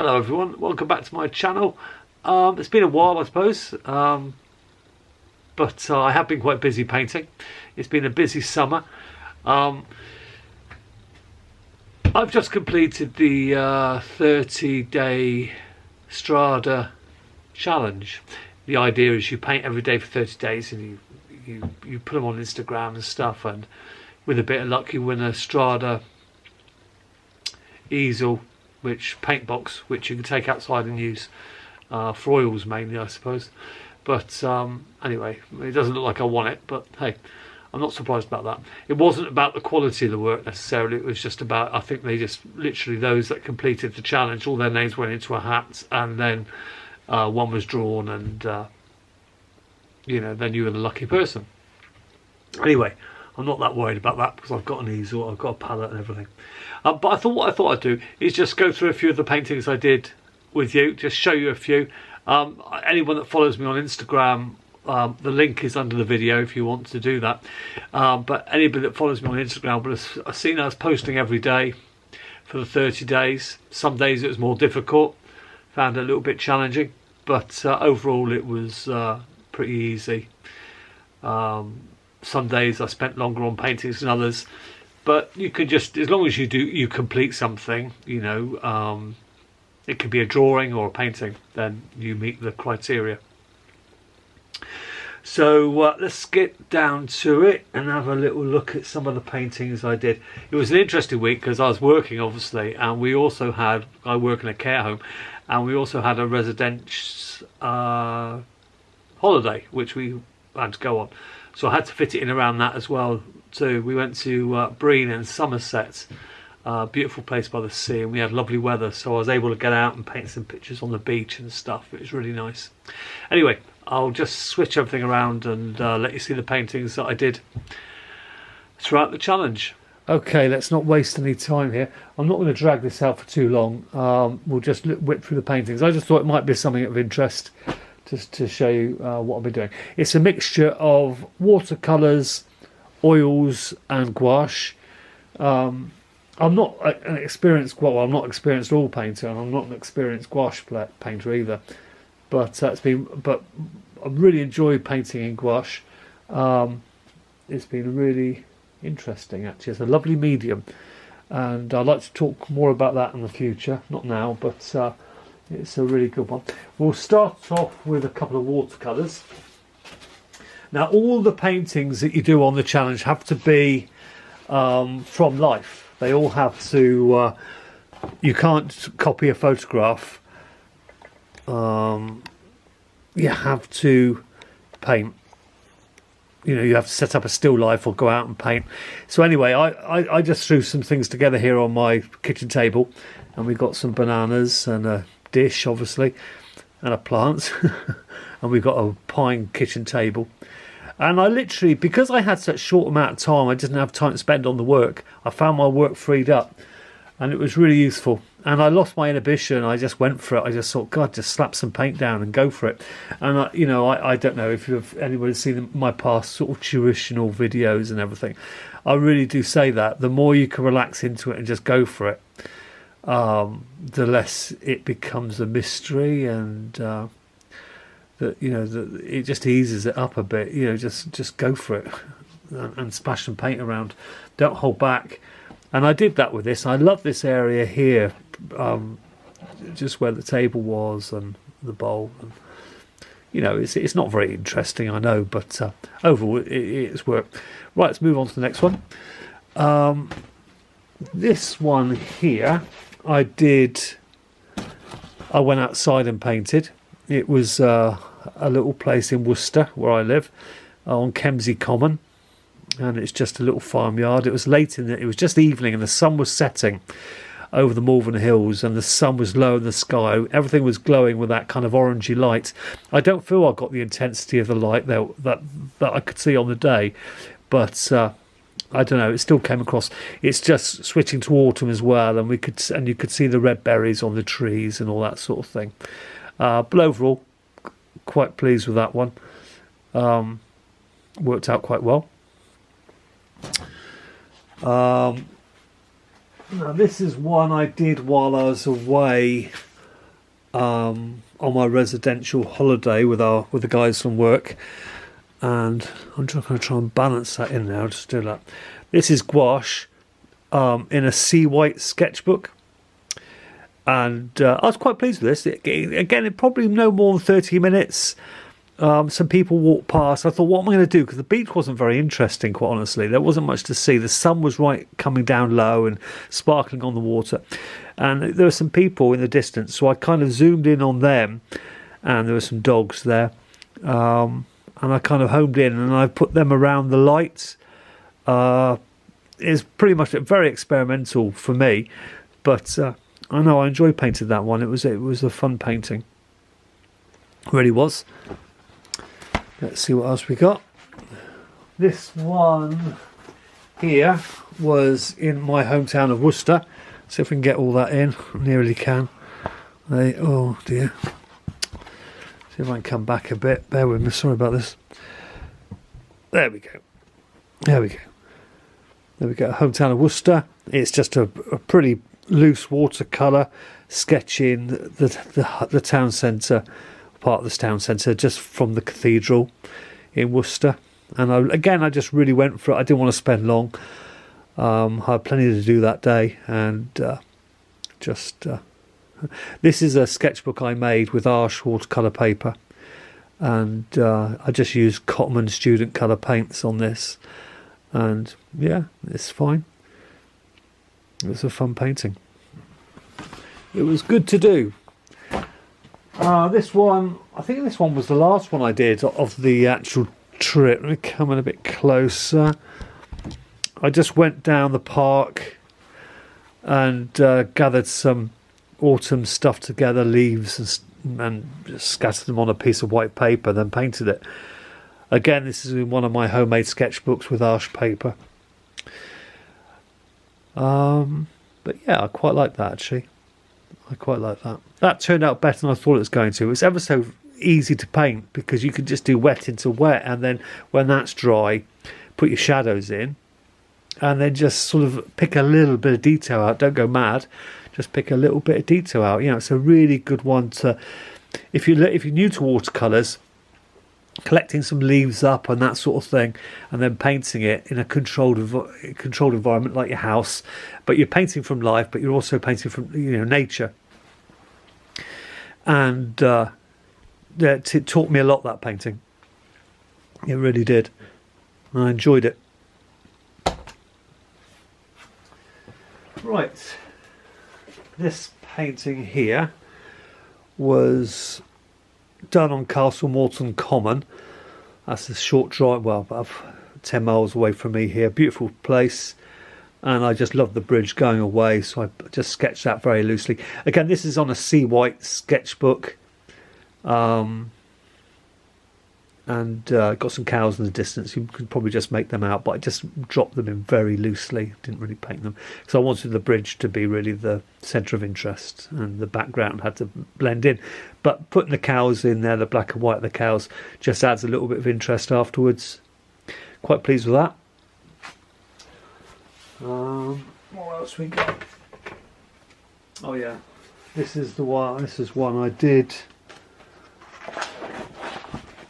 Hello everyone, welcome back to my channel. It's been a while I suppose, but I have been quite busy painting. It's been a busy summer. I've just completed the 30-day Strada challenge. The idea is you paint every day for 30 days and you put them on Instagram and stuff, and with a bit of luck you win a Strada Easel paint box, which you can take outside and use for oils mainly, I suppose. But anyway, it doesn't look like I won it, but hey, I'm not surprised about that. It wasn't about the quality of the work necessarily, it was just about, I think they just literally, those that completed the challenge, all their names went into a hat, and then one was drawn, and you know, then you were the lucky person. Anyway, I'm not that worried about that because I've got an easel, I've got a palette and everything. But I thought what I thought I'd do is just go through a few of the paintings I did with you, just show you a few. Anyone that follows me on Instagram, the link is under the video if you want to do that. But anybody that follows me on Instagram will have seen us posting every day for the 30 days. Some days it was more difficult, found it a little bit challenging, but overall it was pretty easy. Some days I spent longer on paintings than others, but you can just, as long as you complete something, you know, it could be a drawing or a painting, then you meet the criteria. So let's get down to it and have a little look at some of the paintings I did. It was an interesting week because I was working obviously, and we also had, I work in a care home, and we also had a residential holiday which we had to go on. So I had to fit it in around that as well too. We went to Plein in Somerset, beautiful place by the sea, and we had lovely weather, so I was able to get out and paint some pictures on the beach and stuff. It was really nice. Anyway, I'll just switch everything around and let you see the paintings that I did throughout the challenge. Okay, let's not waste any time here. I'm not going to drag this out for too long. We'll just whip through the paintings. I just thought it might be something of interest just to show you what I'll be doing. It's a mixture of watercolours, oils and gouache. I'm not an experienced, well, I'm not an experienced oil painter, and I'm not an experienced gouache painter either. But but I really enjoy painting in gouache. It's been really interesting actually. It's a lovely medium, and I'd like to talk more about that in the future. Not now, but it's a really good one. We'll start off with a couple of watercolours. Now, all the paintings that you do on the challenge have to be from life. They all have to, you can't copy a photograph. You have to paint. You know, you have to set up a still life or go out and paint. So anyway, I just threw some things together here on my kitchen table, and we got some bananas and a dish obviously, and a plant, and we've got a pine kitchen table. And I literally, because I had such short amount of time, I didn't have time to spend on the work, I found my work freed up, and it was really useful. And I lost my inhibition. I just went for it. I just thought, God, just slap some paint down and go for it. And I don't know if anybody's seen my past sort of tuitional videos and everything. I really do say that the more you can relax into it and just go for it, the less it becomes a mystery, and it just eases it up a bit. You know, just go for it and splash some paint around. Don't hold back. And I did that with this. I love this area here, just where the table was and the bowl. And, you know, it's not very interesting, I know, but overall it's worked. Right, let's move on to the next one. This one here, I went outside and painted. It was a little place in Worcester where I live, on Kemsey Common, and it's just a little farmyard. It was late it was just evening, and the sun was setting over the Malvern Hills, and the sun was low in the sky. Everything was glowing with that kind of orangey light. I don't feel I got the intensity of the light that I could see on the day, but I don't know, it still came across. It's just switching to autumn as well, and you could see the red berries on the trees and all that sort of thing. But overall, quite pleased with that one. Worked out quite well. Now this is one I did while I was away on my residential holiday with the guys from work, and I'm just going to try and balance that in there. I'll just do that. This is gouache in a sea white sketchbook, and I was quite pleased with this. Again, it probably no more than 30 minutes. Some people walked past. I thought, what am I going to do? Because the beach wasn't very interesting, quite honestly. There wasn't much to see. The sun was right coming down low and sparkling on the water. And there were some people in the distance, so I kind of zoomed in on them, and there were some dogs there. And I kind of homed in, and I put them around the lights. It's pretty much very experimental for me, but I know I enjoyed painting that one. It was a fun painting. It really was. Let's see what else we got. This one here was in my hometown of Worcester. See if we can get all that in. I nearly can. Oh dear. See if I can come back a bit. Bear with me. Sorry about this. There we go. There we go. There we go. Hometown of Worcester. It's just a pretty loose watercolour sketching the town centre, part of this town centre, just from the cathedral in Worcester. And I just really went for it. I didn't want to spend long. I had plenty to do that day, and this is a sketchbook I made with Arches watercolour paper, and I just used Cotman student colour paints on this, and yeah, it's fine. It was a fun painting. It was good to do. This one, I think this one was the last one I did of the actual trip. Let me come in a bit closer. I just went down the park and gathered some autumn stuff together, leaves, and just scattered them on a piece of white paper, then painted it. Again, this is in one of my homemade sketchbooks with Arches paper. But yeah, I quite like that actually. I quite like that. That turned out better than I thought it was going to. It was ever so easy to paint because you could just do wet into wet, and then when that's dry, put your shadows in, and then just sort of pick a little bit of detail out. Don't go mad. Just pick a little bit of detail out. You know, it's a really good one to, if you're new to watercolours, collecting some leaves up and that sort of thing, and then painting it in a controlled environment like your house. But you're painting from life, but you're also painting from nature. And it taught me a lot, that painting. It really did. I enjoyed it. Right. This painting here was done on Castle Morton Common. That's a short drive, well, about 10 miles away from me here. Beautiful place, and I just love the bridge going away, so I just sketched that very loosely. Again, this is on a sea white sketchbook, and got some cows in the distance. You could probably just make them out, but I just dropped them in very loosely, didn't really paint them, because I wanted the bridge to be really the centre of interest, and the background had to blend in. But putting the cows in there, the black and white of the cows, just adds a little bit of interest afterwards. Quite pleased with that. What else we got? Oh yeah, this is the one. This is one I did.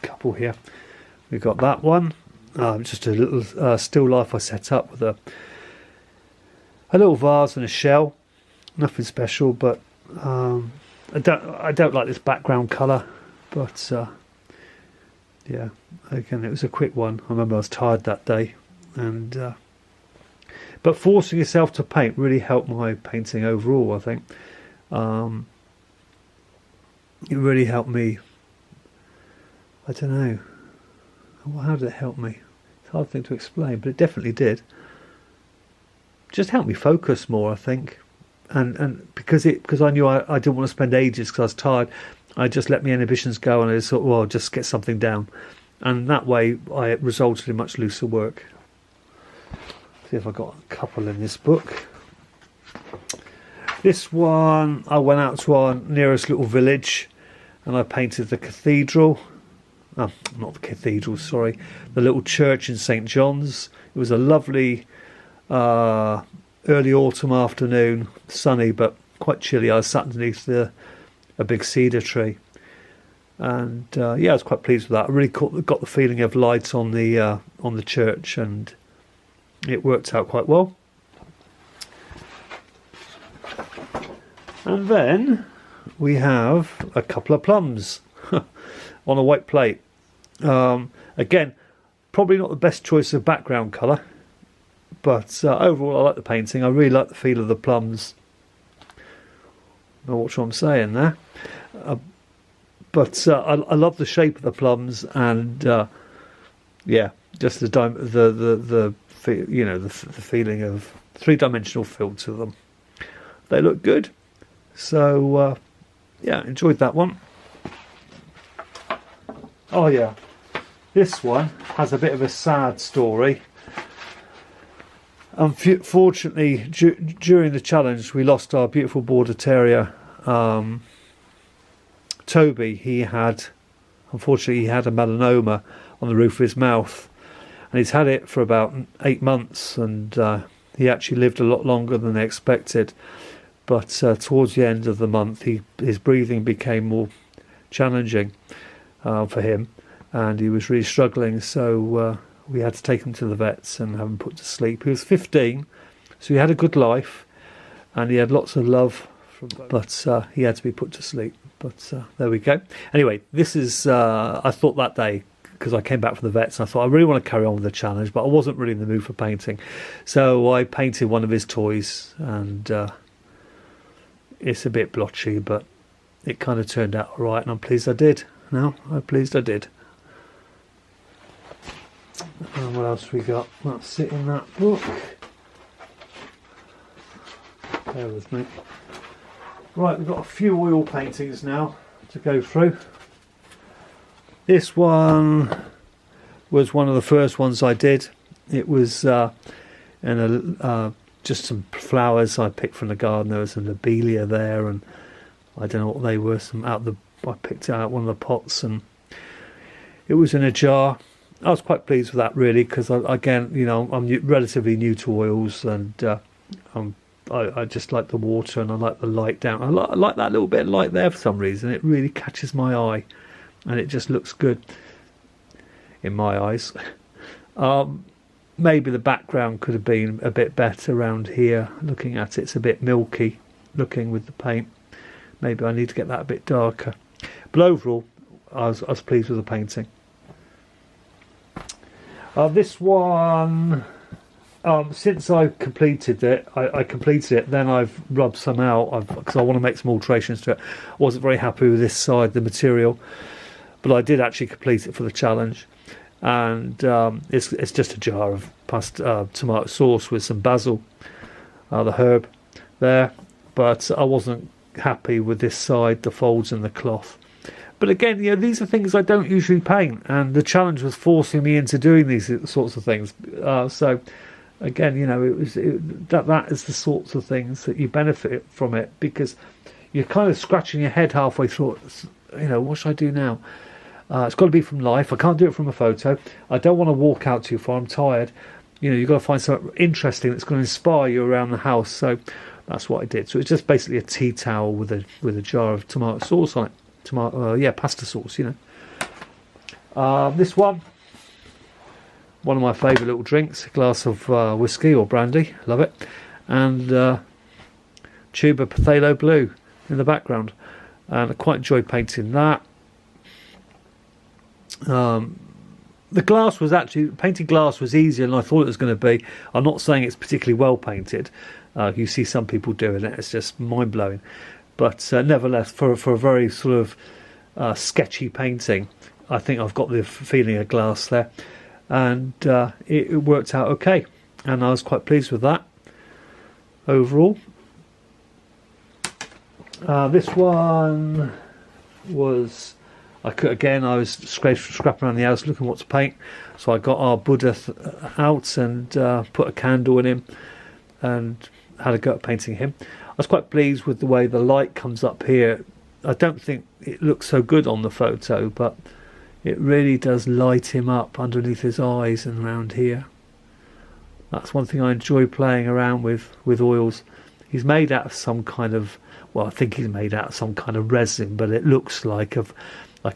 Couple here. We got that one. Just a little still life I set up with a little vase and a shell. Nothing special, but I don't like this background colour. But yeah, again, it was a quick one. I remember I was tired that day, and but forcing yourself to paint really helped my painting overall, I think. It really helped me. I don't know. How did it help me? It's a hard thing to explain, but it definitely did. Just helped me focus more, I think. And because I knew I didn't want to spend ages because I was tired, I just let my inhibitions go, and I just thought, well, I'll just get something down. And that way it resulted in much looser work. See if I got a couple in this book. This one, I went out to our nearest little village and I painted the cathedral. Oh, not the cathedral, sorry. The little church in St. John's. It was a lovely early autumn afternoon, sunny but quite chilly. I was sat underneath the a big cedar tree. And yeah, I was quite pleased with that. I really got the feeling of lights on the church, and it worked out quite well. And then we have a couple of plums on a white plate. Again, probably not the best choice of background colour, but overall I like the painting. I really like the feel of the plums. I don't know what I'm saying there. But I love the shape of the plums, and yeah, just the feeling of three-dimensional feel to them. They look good, so yeah, enjoyed that one. Oh yeah, this one has a bit of a sad story. Unfortunately, during the challenge, we lost our beautiful border terrier. Toby, unfortunately he had a melanoma on the roof of his mouth, and he's had it for about 8 months, and he actually lived a lot longer than they expected. But towards the end of the month, his breathing became more challenging for him, and he was really struggling, so we had to take him to the vets and have him put to sleep. He was 15, so he had a good life, and he had lots of love, but he had to be put to sleep. But there we go. Anyway, this is, I thought that day, because I came back from the vets, and I thought I really want to carry on with the challenge, but I wasn't really in the mood for painting. So I painted one of his toys, and it's a bit blotchy, but it kind of turned out all right, and I'm pleased I did. I'm pleased I did. And what else we got? That's it in that book. Bear with me. Right, we've got a few oil paintings now to go through. This one was one of the first ones I did. It was just some flowers I picked from the garden. There was some lobelia there, and I don't know what they were. I picked out one of the pots, and it was in a jar. I was quite pleased with that, really, because again, I'm relatively new to oils, and I just like the water, and I like the light down. I like that little bit of light there for some reason. It really catches my eye, and it just looks good in my eyes. Maybe the background could have been a bit better around here. Looking at it, it's a bit milky looking with the paint. Maybe I need to get that a bit darker. But overall, I was pleased with the painting. This one, since I completed it, then I've rubbed some out because I want to make some alterations to it. I wasn't very happy with this side, the material, but I did actually complete it for the challenge. And it's just a jar of tomato sauce with some basil, the herb there. But I wasn't happy with this side, the folds in the cloth. But again, these are things I don't usually paint, and the challenge was forcing me into doing these sorts of things. So again, that is the sorts of things that you benefit from it, because you're kind of scratching your head halfway through. What should I do now? It's got to be from life. I can't do it from a photo. I don't want to walk out too far. I'm tired. You've got to find something interesting that's going to inspire you around the house. So that's what I did. So it's just basically a tea towel with a jar of tomato sauce on it. Pasta sauce. This one of my favourite little drinks, a glass of whiskey or brandy, love it, and tube of Phthalo blue in the background, and I quite enjoyed painting that. The glass was painting glass was easier than I thought it was going to be. I'm not saying it's particularly well painted. You see some people doing it; it's just mind blowing. But nevertheless, for a very sort of sketchy painting, I think I've got the feeling of glass there, and it worked out okay, and I was quite pleased with that overall. This one was, I was scrapping around the house looking what to paint, so I got our Buddha out and put a candle in him and had a go at painting him. I was quite pleased with the way the light comes up here. I don't think it looks so good on the photo, but it really does light him up underneath his eyes and around here. That's one thing I enjoy playing around with oils, He's made out of some kind of, well, I think he's made out of some kind of resin, but it looks like a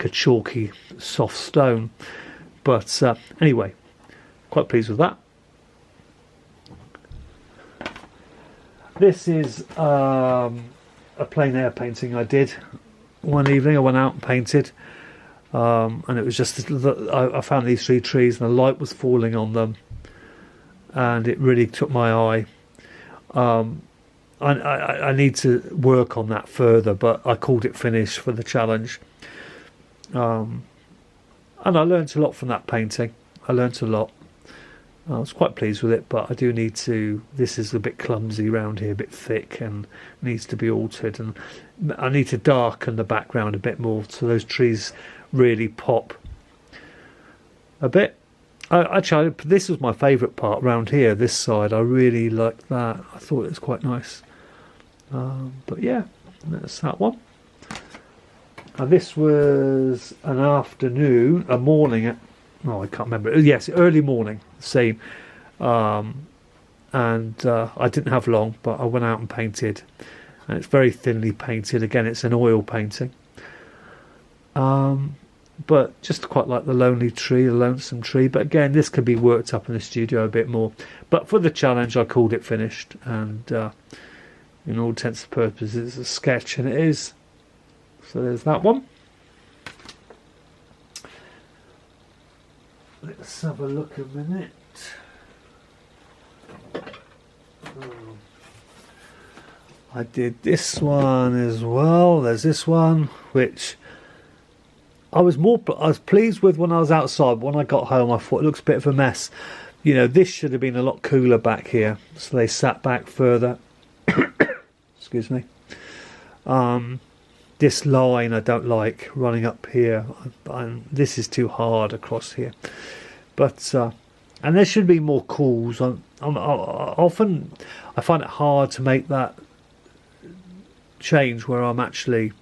chalky soft stone. But anyway, quite pleased with that. This is a plein air painting I did one evening. I went out and painted, and it was just I found these 3 trees and the light was falling on them, and it really took my eye. I need to work on that further, but I called it finished for the challenge. And I learnt a lot from that painting. I learnt a lot. I was quite pleased with it, but I do need to. This is a bit clumsy round here, a bit thick, and needs to be altered. And I need to darken the background a bit more so those trees really pop a bit. Actually, this was my favourite part round here. This side, I really liked that. I thought it was quite nice. But yeah, that's that one. And this was an afternoon, a morning. I can't remember. Yes, early morning, same. And I didn't have long, but I went out and painted. And it's very thinly painted. Again, it's an oil painting. But just quite like the lonely tree, the lonesome tree. But again, this could be worked up in the studio a bit more. But for the challenge, I called it finished. And in all intents and purposes, it's a sketch, and it is. So there's that one. Let's have a look a minute. I did this one as well. There's this one, which I was pleased with when I was outside. When I got home, I thought it looks a bit of a mess. You know, this should have been a lot cooler back here, so they sat back further. Excuse me. This line I don't like running up here. This is too hard across here. But and there should be more cools. Often I find it hard to make that change where I'm actually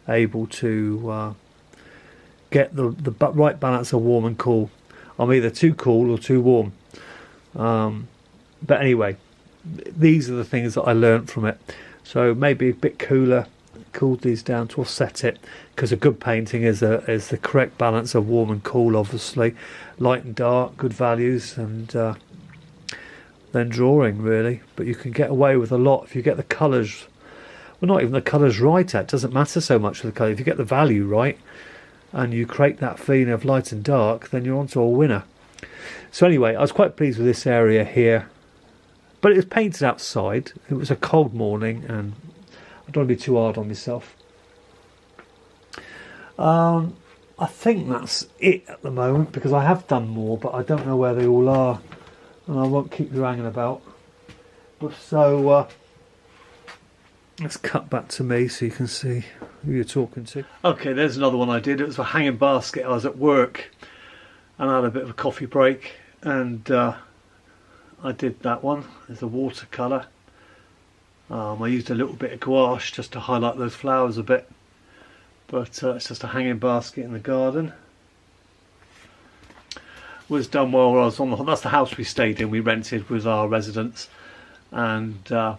able to get the right balance of warm and cool. I'm either too cool or too warm. But anyway, these are the things that I learnt from it. So maybe a bit cooler. Cooled these down to offset it, because a good painting is the correct balance of warm and cool, obviously, light and dark, good values, and then drawing really. But you can get away with a lot if you get the colours, well, not even the colours right. It doesn't matter so much for the colour. If you get the value right and you create that feeling of light and dark, then you're onto a winner. So anyway, I was quite pleased with this area here, but it was painted outside. It was a cold morning, and I don't want to be too hard on myself. I think that's it at the moment, because I have done more, but I don't know where they all are, and I won't keep you hanging about. So let's cut back to me so you can see who you're talking to. Okay, there's another one I did. It was a hanging basket. I was at work and I had a bit of a coffee break, and I did that one. There's a watercolour. I used a little bit of gouache just to highlight those flowers a bit, but it's just a hanging basket in the garden. Was done while I was on that's the house we stayed in. We rented with our residents, and I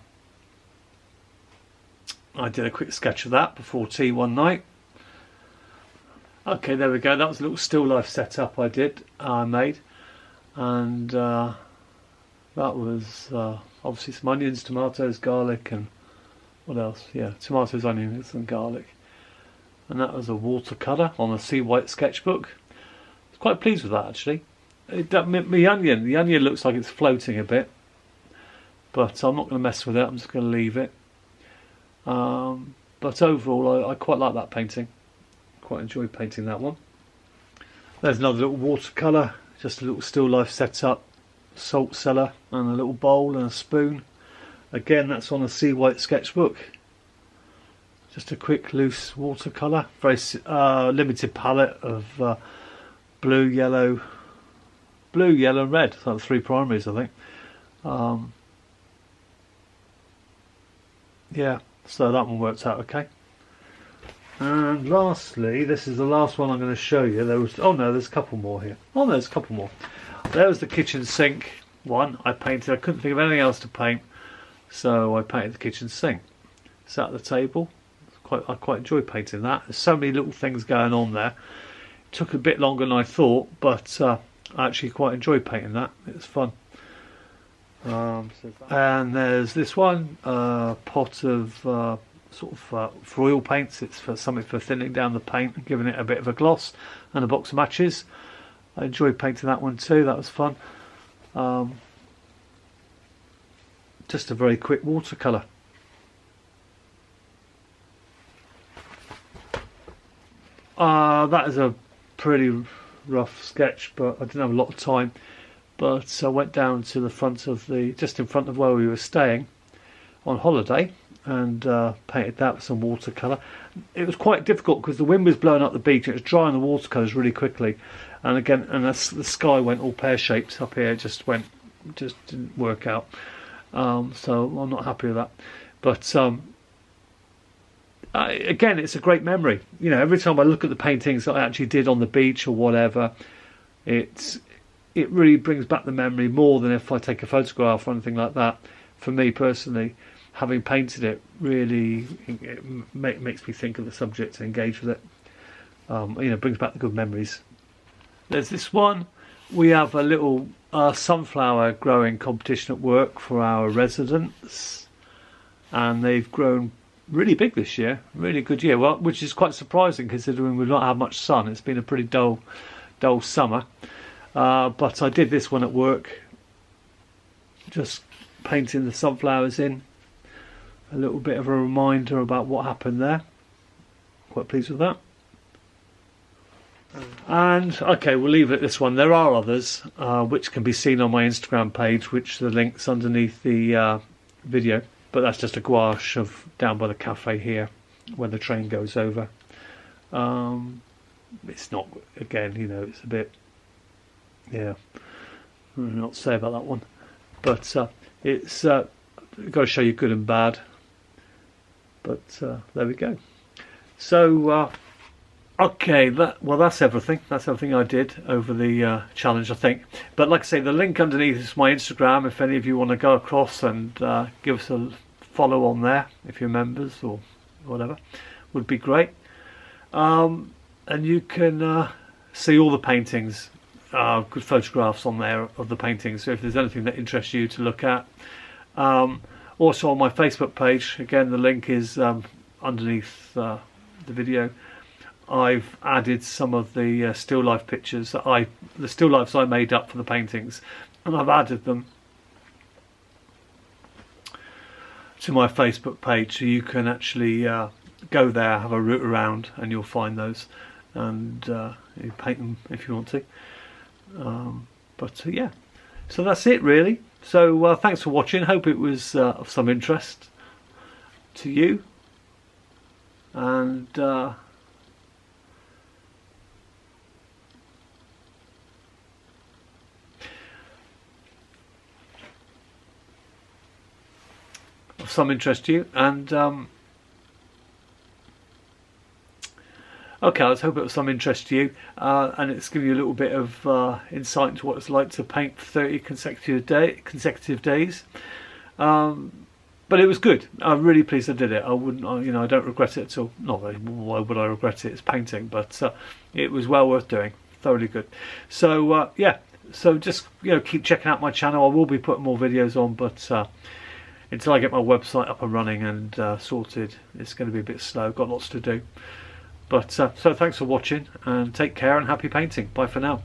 did a quick sketch of that before tea one night. Okay, there we go. That was a little still life setup I made, and that was obviously some onions, tomatoes, garlic, and what else? Yeah, tomatoes, onions, and garlic. And that was a watercolour on a sea white sketchbook. I was quite pleased with that, actually. The onion looks like it's floating a bit, but I'm not going to mess with it. I'm just going to leave it. But overall, I quite like that painting. Quite enjoyed painting that one. There's another little watercolour, just a little still life setup. Salt cellar and a little bowl and a spoon. Again, that's on a sea white sketchbook. Just a quick loose watercolour. Very limited palette of blue, yellow, and red. So that's 3 primaries, I think. Yeah, so that one worked out okay. And lastly, this is the last one I'm going to show you. There's a couple more here. There's a couple more. There was the kitchen sink one I painted. I couldn't think of anything else to paint. So I painted the kitchen sink, sat at the table. I quite enjoy painting that. There's so many little things going on there. It took a bit longer than I thought, but I actually quite enjoyed painting that. It's fun. And there's this one, pot of sort of foil paints. It's for something for thinning down the paint and giving it a bit of a gloss, and a box of matches. I enjoyed painting that one too. That was fun. Just a very quick watercolour. That is a pretty rough sketch, but I didn't have a lot of time. But I went down to the front of just in front of where we were staying on holiday, and painted that with some watercolour. It was quite difficult because the wind was blowing up the beach. It was drying the watercolours really quickly, and again, the sky went all pear-shaped up here. It just didn't work out. So I'm not happy with that. But again, it's a great memory. You know, every time I look at the paintings that I actually did on the beach or whatever, it really brings back the memory more than if I take a photograph or anything like that. For me personally, having painted it really makes me think of the subject and engage with it. You know, brings back the good memories. There's this one. We have a little sunflower growing competition at work for our residents, and they've grown really big this year. Really good year. Well, which is quite surprising considering we've not had much sun. It's been a pretty dull summer. But I did this one at work, just painting the sunflowers in. A little bit of a reminder about what happened there. Quite pleased with that. And okay, we'll leave it at this one. There are others which can be seen on my Instagram page, which the link's underneath the video. But that's just a gouache of down by the cafe here, where the train goes over. It's not, again, you know, it's a bit, yeah, I don't know what to say about that one. But it's got to show you good and bad. But there we go. So okay, that's everything. That's everything I did over the challenge, I think. But like I say, the link underneath is my Instagram. If any of you want to go across and give us a follow on there, if you're members or whatever, would be great. And you can see all the paintings, good photographs on there of the paintings. So if there's anything that interests you to look at. Also on my Facebook page, again the link is underneath the video. I've added some of the still life pictures the still lifes I made up for the paintings, and I've added them to my Facebook page, so you can actually go there, have a route around, and you'll find those, and you paint them if you want to. But yeah, so that's it really. So thanks for watching. Hope it was of some interest to you, and of some interest to you, and okay, let's hope it was some interest to you, and it's given you a little bit of insight into what it's like to paint for 30 consecutive days. But it was good. I'm really pleased I did it. I wouldn't, you know, I don't regret it at all. Not really. Why would I regret it? It's painting, but it was well worth doing. Thoroughly good. So yeah. So just, you know, keep checking out my channel. I will be putting more videos on, but until I get my website up and running and sorted, it's going to be a bit slow. Got lots to do. But so thanks for watching, and take care and happy painting. Bye for now.